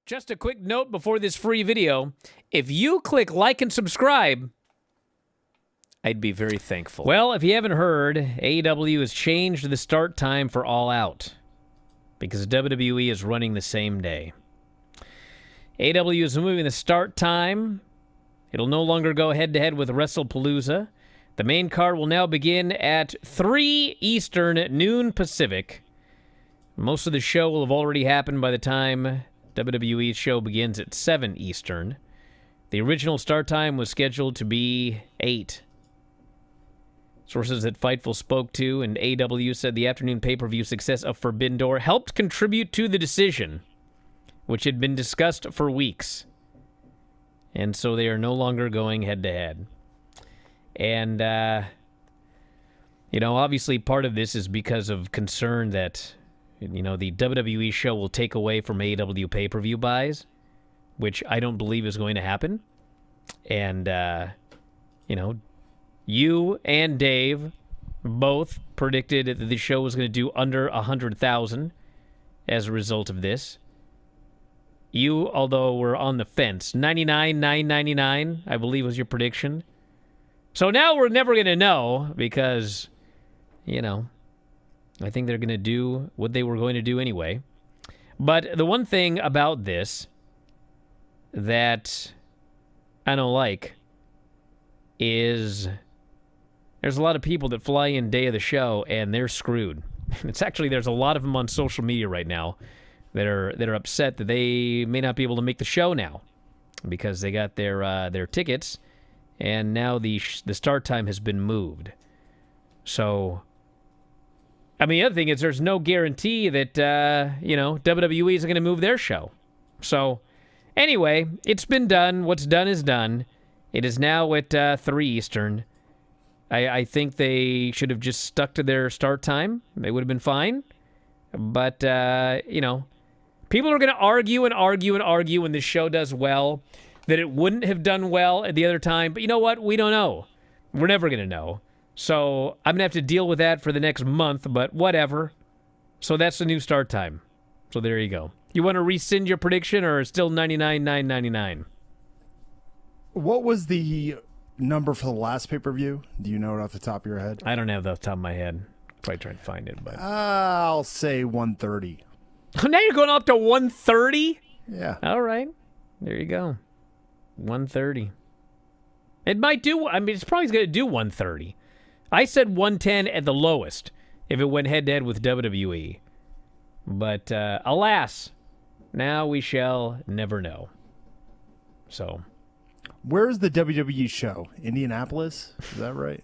Just a quick note before this free video. If you click like and subscribe, I'd be very thankful. Well, if you haven't heard, AEW has changed the start time for All Out because WWE is running the same day. AEW is moving the start time. It'll no longer go head-to-head with Wrestlepalooza. The main card will now begin at 3 Eastern, noon Pacific. Most of the show will have already happened by the time WWE's show begins at 7 Eastern. The original start time was scheduled to be 8. Sources that Fightful spoke to and AEW said the afternoon pay-per-view success of Forbidden Door helped contribute to the decision, which had been discussed for weeks. And so they are no longer going head-to-head. And, obviously part of this is because of concern that, the WWE show will take away from AEW pay-per-view buys, which I don't believe is going to happen. And, you and Dave both predicted that the show was going to do under 100,000 as a result of this. You, although were on the fence, 99,999, I believe was your prediction. So now we're never going to know because, I think they're going to do what they were going to do anyway. But the one thing about this that I don't like is there's a lot of people that fly in day of the show and they're screwed. There's a lot of them on social media right now that are upset that they may not be able to make the show now because they got their tickets and now the start time has been moved. So, the other thing is there's no guarantee that, WWE isn't going to move their show. So, anyway, it's been done. What's done is done. It is now at 3 Eastern. I think they should have just stuck to their start time. They would have been fine. But, people are going to argue and argue and argue when this show does well that it wouldn't have done well at the other time. But you know what? We don't know. We're never going to know. So I'm going to have to deal with that for the next month, but whatever. So that's the new start time. So there you go. You want to rescind your prediction or still 99,999? What was the number for the last pay-per-view? Do you know it off the top of your head? I don't have that off the top of my head. Probably trying to find it, but I'll say 130. Now you're going up to 130? Yeah. All right. There you go. 130. It might do, it's probably going to do 130. I said 110 at the lowest if it went head-to-head with WWE. But alas, now we shall never know. So, where's the WWE show? Indianapolis? Is that right?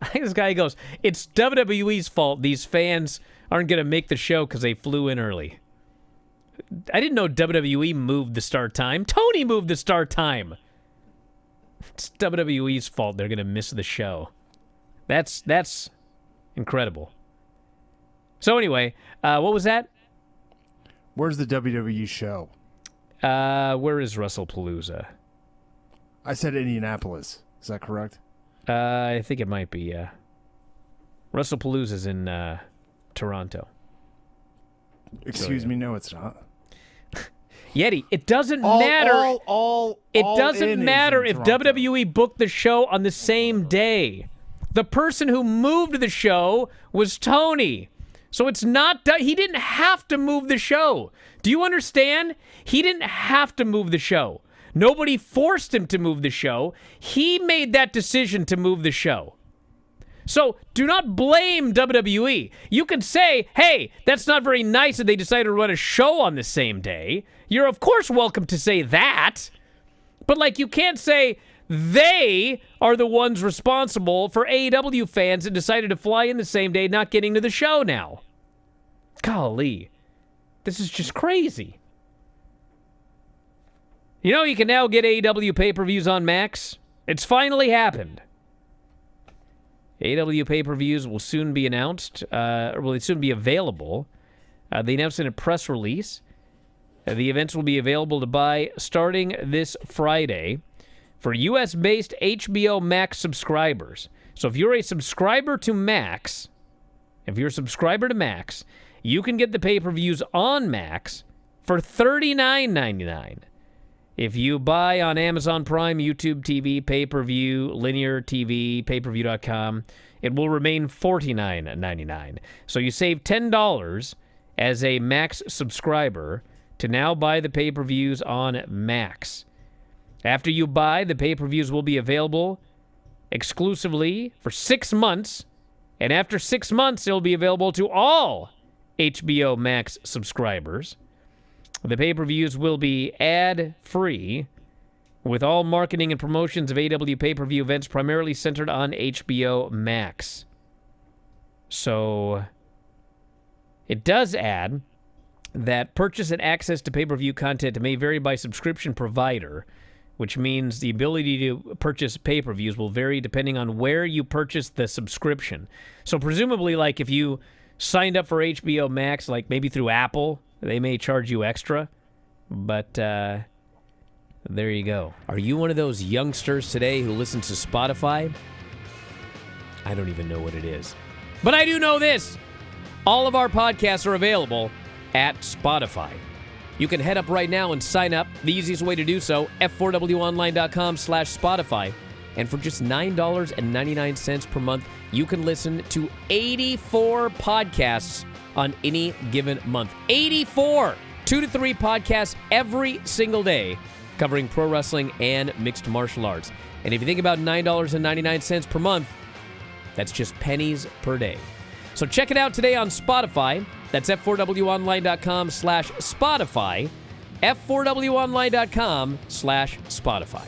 I think this guy goes, it's WWE's fault these fans aren't going to make the show because they flew in early. I didn't know WWE moved the start time. Tony moved the start time. It's WWE's fault they're going to miss the show. That's incredible. So anyway, what was that? Where's the WWE show? Where is Wrestlepalooza? I said Indianapolis. Is that correct? I think it might be, yeah. Wrestlepalooza's in Toronto. Excuse me, no, it's not. Yeti, it doesn't matter. It doesn't matter if WWE booked the show on the same day. The person who moved the show was Tony. So it's not, he didn't have to move the show. Do you understand? He didn't have to move the show. Nobody forced him to move the show. He made that decision to move the show. So do not blame WWE. You can say, hey, that's not very nice that they decided to run a show on the same day. You're, of course, welcome to say that. But, you can't say they are the ones responsible for AEW fans that decided to fly in the same day not getting to the show now. Golly. This is just crazy. You can now get AEW pay-per-views on Max. It's finally happened. AEW pay-per-views will soon be announced, or will soon be available. They announced in a press release. The events will be available to buy starting this Friday for U.S.-based HBO Max subscribers. So if you're a subscriber to Max, you can get the pay-per-views on Max for $39.99. If you buy on Amazon Prime, YouTube TV, pay-per-view, linear TV, payperview.com, it will remain $49.99. So you save $10 as a Max subscriber to now buy the pay-per-views on Max. After you buy, the pay-per-views will be available exclusively for 6 months, and after 6 months, it'll be available to all HBO Max subscribers. The pay-per-views will be ad-free, with all marketing and promotions of AEW pay-per-view events primarily centered on HBO Max. So, it does add that purchase and access to pay-per-view content may vary by subscription provider, which means the ability to purchase pay-per-views will vary depending on where you purchase the subscription. So presumably, like if you signed up for HBO Max, like maybe through Apple, they may charge you extra. But there you go. Are you one of those youngsters today who listens to Spotify? I don't even know what it is. But I do know this. All of our podcasts are available at Spotify. You can head up right now and sign up. The easiest way to do so, f4wonline.com/Spotify. And for just $9.99 per month, you can listen to 84 podcasts on any given month. 84! 2 to 3 podcasts every single day covering pro wrestling and mixed martial arts. And if you think about $9.99 per month, that's just pennies per day. So check it out today on Spotify. That's f4wonline.com/Spotify. f4wonline.com/Spotify.